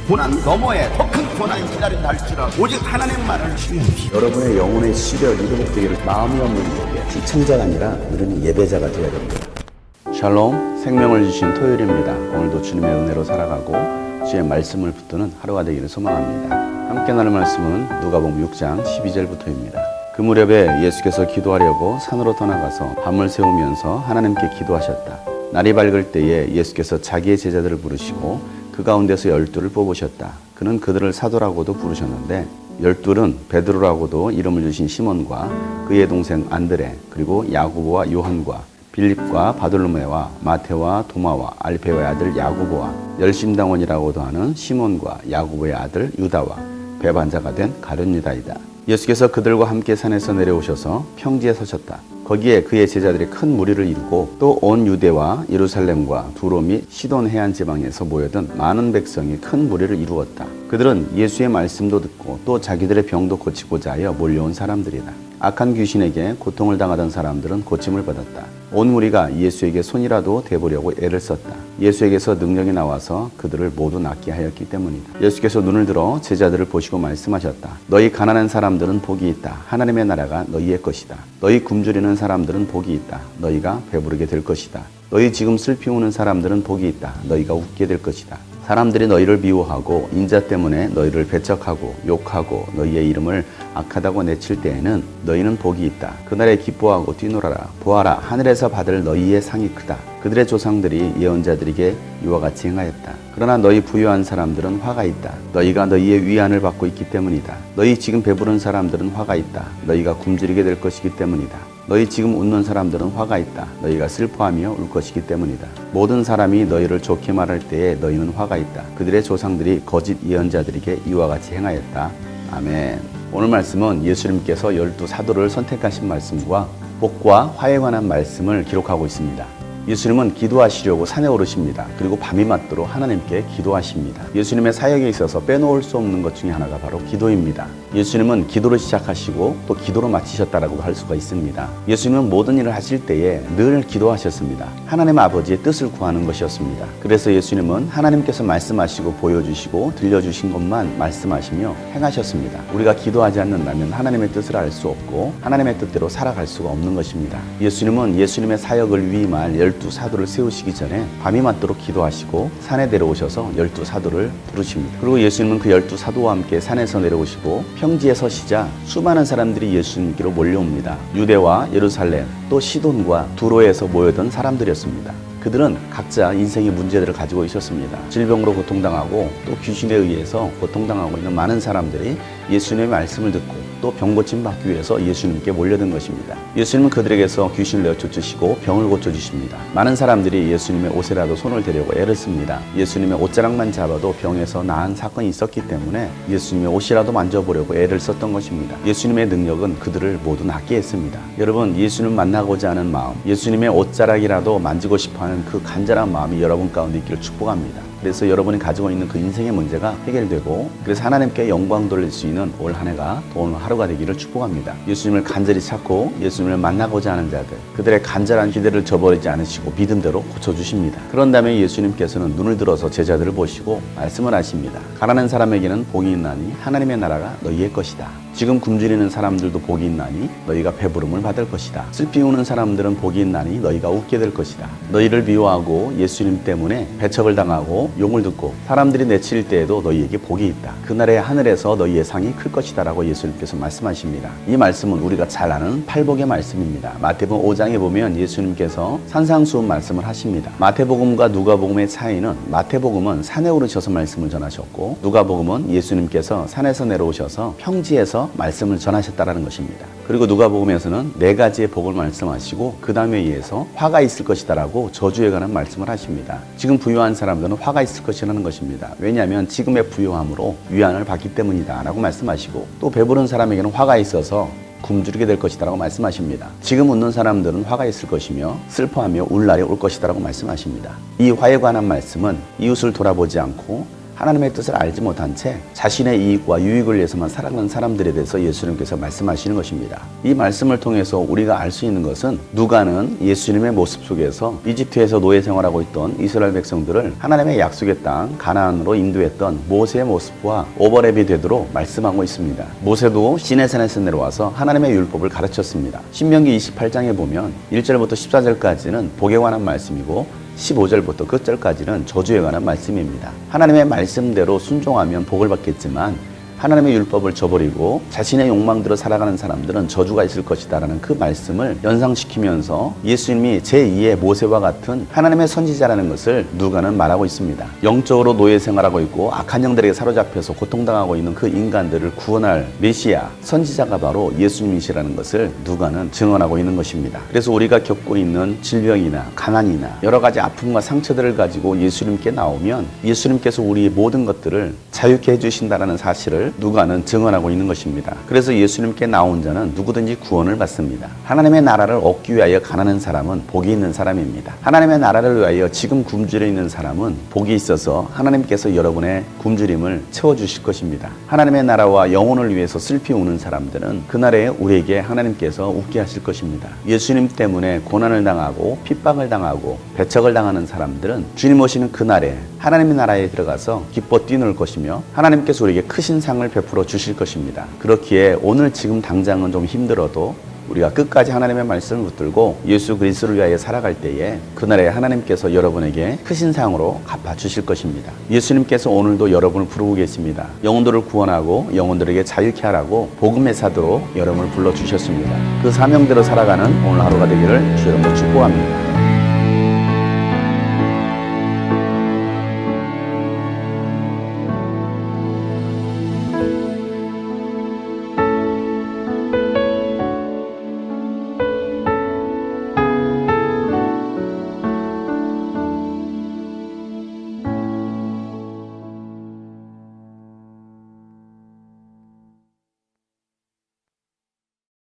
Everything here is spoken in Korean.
고난 너머에 더 큰 고난이 기다린다 할지라도 오직 하나님만을 신뢰하십시오. 여러분의 영혼의 시력이 회복되기를 마음이 없는 이에게 시청자가 아니라 우리는 예배자가 되어야 됩니다. 샬롬, 생명을 주신 토요일입니다. 오늘도 주님의 은혜로 살아가고 주의 말씀을 붙드는 하루가 되기를 소망합니다. 함께 나눌 말씀은 누가복음 6장 12절부터입니다. 그 무렵에 예수께서 기도하려고 산으로 떠나가서 밤을 새우면서 하나님께 기도하셨다. 날이 밝을 때에 예수께서 자기의 제자들을 부르시고 그 가운데서 12를 뽑으셨다. 그는 그들을 사도라고도 부르셨는데 12은 베드로라고도 이름을 주신 시몬과 그의 동생 안드레, 그리고 야고보와 요한과 빌립과 바돌로메와 마테와 도마와 알페오의 아들 야고보와 열심당원이라고도 하는 시몬과 야고보의 아들 유다와 배반자가 된 가룟유다이다. 예수께서 그들과 함께 산에서 내려오셔서 평지에 서셨다. 거기에 그의 제자들이 큰 무리를 이루고 또 온 유대와 예루살렘과 두로 및 시돈 해안 지방에서 모여든 많은 백성이 큰 무리를 이루었다. 그들은 예수의 말씀도 듣고 또 자기들의 병도 고치고자 하여 몰려온 사람들이다. 악한 귀신에게 고통을 당하던 사람들은 고침을 받았다. 온 무리가 예수에게 손이라도 대보려고 애를 썼다. 예수에게서 능력이 나와서 그들을 모두 낫게 하였기 때문이다. 예수께서 눈을 들어 제자들을 보시고 말씀하셨다. 너희 가난한 사람들은 복이 있다. 하나님의 나라가 너희의 것이다. 너희 굶주리는 사람들은 복이 있다. 너희가 배부르게 될 것이다. 너희 지금 슬피 우는 사람들은 복이 있다. 너희가 웃게 될 것이다. 사람들이 너희를 미워하고 인자 때문에 너희를 배척하고 욕하고 너희의 이름을 악하다고 내칠 때에는 너희는 복이 있다. 그날에 기뻐하고 뛰놀아라. 보아라, 하늘에서 받을 너희의 상이 크다. 그들의 조상들이 예언자들에게 이와 같이 행하였다. 그러나 너희 부유한 사람들은 화가 있다. 너희가 너희의 위안을 받고 있기 때문이다. 너희 지금 배부른 사람들은 화가 있다. 너희가 굶주리게 될 것이기 때문이다. 너희 지금 웃는 사람들은 화가 있다. 너희가 슬퍼하며 울 것이기 때문이다. 모든 사람이 너희를 좋게 말할 때에 너희는 화가 있다. 그들의 조상들이 거짓 예언자들에게 이와 같이 행하였다. 아멘. 오늘 말씀은 예수님께서 12사도를 선택하신 말씀과 복과 화에 관한 말씀을 기록하고 있습니다. 예수님은 기도하시려고 산에 오르십니다. 그리고 밤이 맞도록 하나님께 기도하십니다. 예수님의 사역에 있어서 빼놓을 수 없는 것 중에 하나가 바로 기도입니다. 예수님은 기도를 시작하시고 또 기도로 마치셨다라고 할 수가 있습니다. 예수님은 모든 일을 하실 때에 늘 기도하셨습니다. 하나님 아버지의 뜻을 구하는 것이었습니다. 그래서 예수님은 하나님께서 말씀하시고 보여주시고 들려주신 것만 말씀하시며 행하셨습니다. 우리가 기도하지 않는다면 하나님의 뜻을 알 수 없고 하나님의 뜻대로 살아갈 수가 없는 것입니다. 예수님은 예수님의 사역을 위임할 12사도를 세우시기 전에 밤이 맞도록 기도하시고 산에 내려오셔서 12사도를 부르십니다. 그리고 예수님은 그 12사도와 함께 산에서 내려오시고 평지에 서시자 수많은 사람들이 예수님께로 몰려옵니다. 유대와 예루살렘 또 시돈과 두로에서 모여든 사람들이었습니다. 그들은 각자 인생의 문제들을 가지고 있었습니다. 질병으로 고통당하고 또 귀신에 의해서 고통당하고 있는 많은 사람들이 예수님의 말씀을 듣고 또 병 고침 받기 위해서 예수님께 몰려든 것입니다. 예수님은 그들에게서 귀신을 내어쫓으시고 병을 고쳐주십니다. 많은 사람들이 예수님의 옷에라도 손을 대려고 애를 씁니다. 예수님의 옷자락만 잡아도 병에서 나은 사건이 있었기 때문에 예수님의 옷이라도 만져보려고 애를 썼던 것입니다. 예수님의 능력은 그들을 모두 낫게 했습니다. 여러분, 예수님 만나고자 하는 마음, 예수님의 옷자락이라도 만지고 싶어하는 그 간절한 마음이 여러분 가운데 있기를 축복합니다. 그래서 여러분이 가지고 있는 그 인생의 문제가 해결되고 그래서 하나님께 영광 돌릴 수 있는 올 한 해가 또 오늘 하루가 되기를 축복합니다. 예수님을 간절히 찾고 예수님을 만나고자 하는 자들, 그들의 간절한 기대를 저버리지 않으시고 믿음대로 고쳐주십니다. 그런 다음에 예수님께서는 눈을 들어서 제자들을 보시고 말씀을 하십니다. 가난한 사람에게는 복이 있나니 하나님의 나라가 너희의 것이다. 지금 굶주리는 사람들도 복이 있나니 너희가 배부름을 받을 것이다. 슬피 우는 사람들은 복이 있나니 너희가 웃게 될 것이다. 너희를 미워하고 예수님 때문에 배척을 당하고 욕을 듣고 사람들이 내칠 때에도 너희에게 복이 있다. 그날의 하늘에서 너희의 상이 클 것이다 라고 예수님께서 말씀하십니다. 이 말씀은 우리가 잘 아는 팔복의 말씀입니다. 마태복음 5장에 보면 예수님께서 산상수훈 말씀을 하십니다. 마태복음과 누가복음의 차이는 마태복음은 산에 오르셔서 말씀을 전하셨고 누가복음은 예수님께서 산에서 내려오셔서 평지에서 말씀을 전하셨다라는 것입니다. 그리고 누가복음에서는 4가지의 복을 말씀하시고 그 다음에 이어서 화가 있을 것이다라고 저주에 관한 말씀을 하십니다. 지금 부유한 사람들은 화가 있을 것이라는 것입니다. 왜냐하면 지금의 부유함으로 위안을 받기 때문이다 라고 말씀하시고 또 배부른 사람에게는 화가 있어서 굶주리게 될 것이다 라고 말씀하십니다. 지금 웃는 사람들은 화가 있을 것이며 슬퍼하며 울 날이 올 것이다 라고 말씀하십니다. 이 화에 관한 말씀은 이웃을 돌아보지 않고 하나님의 뜻을 알지 못한 채 자신의 이익과 유익을 위해서만 살아가는 사람들에 대해서 예수님께서 말씀하시는 것입니다. 이 말씀을 통해서 우리가 알 수 있는 것은 누가는 예수님의 모습 속에서 이집트에서 노예 생활하고 있던 이스라엘 백성들을 하나님의 약속의 땅 가나안으로 인도했던 모세의 모습과 오버랩이 되도록 말씀하고 있습니다. 모세도 시내산에서 내려와서 하나님의 율법을 가르쳤습니다. 신명기 28장에 보면 1절부터 14절까지는 복에 관한 말씀이고 15절부터 끝절까지는 저주에 관한 말씀입니다. 하나님의 말씀대로 순종하면 복을 받겠지만 하나님의 율법을 저버리고 자신의 욕망대로 살아가는 사람들은 저주가 있을 것이다 라는 그 말씀을 연상시키면서 예수님이 제2의 모세와 같은 하나님의 선지자라는 것을 누가는 말하고 있습니다. 영적으로 노예 생활하고 있고 악한 영들에게 사로잡혀서 고통당하고 있는 그 인간들을 구원할 메시아 선지자가 바로 예수님이시라는 것을 누가는 증언하고 있는 것입니다. 그래서 우리가 겪고 있는 질병이나 가난이나 여러 가지 아픔과 상처들을 가지고 예수님께 나오면 예수님께서 우리의 모든 것들을 자유케 해주신다는 사실을 누가는 증언하고 있는 것입니다. 그래서 예수님께 나온 자는 누구든지 구원을 받습니다. 하나님의 나라를 얻기 위하여 가난한 사람은 복이 있는 사람입니다. 하나님의 나라를 위하여 지금 굶주려 있는 사람은 복이 있어서 하나님께서 여러분의 굶주림을 채워주실 것입니다. 하나님의 나라와 영혼을 위해서 슬피 우는 사람들은 그날에 우리에게 하나님께서 웃게 하실 것입니다. 예수님 때문에 고난을 당하고 핍박을 당하고 배척을 당하는 사람들은 주님 오시는 그날에 하나님의 나라에 들어가서 기뻐 뛰놀 것이며 하나님께서 우리에게 크신 상을 베풀어 주실 것입니다. 그렇기에 오늘 지금 당장은 좀 힘들어도 우리가 끝까지 하나님의 말씀을 붙들고 예수 그리스도를 위하여 살아갈 때에 그날에 하나님께서 여러분에게 크신 상으로 갚아주실 것입니다. 예수님께서 오늘도 여러분을 부르고 계십니다. 영혼들을 구원하고 영혼들에게 자유케 하라고 복음의 사도로 여러분을 불러주셨습니다. 그 사명대로 살아가는 오늘 하루가 되기를 주 여러분을 축복합니다.